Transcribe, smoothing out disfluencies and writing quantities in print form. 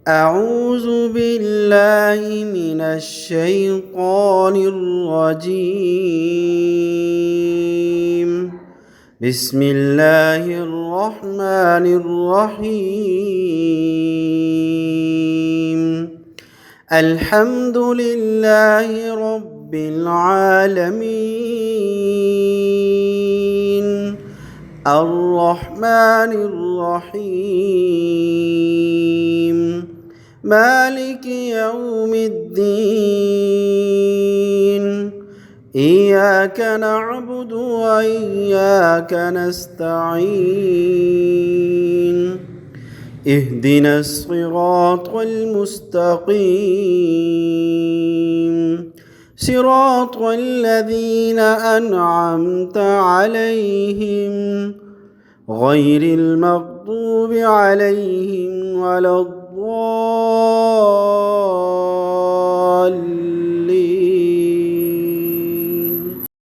أعوذ بالله من الشيطان الرجيم. بسم الله الرحمن الرحيم. الحمد لله رب العالمين، الرحمن الرحيم، مالك يوم الدين. إياك نعبد وإياك نستعين. اهدنا الصراط المستقيم، صراط الذين أنعمت عليهم غير المغضوب عليهم ولا الضالين.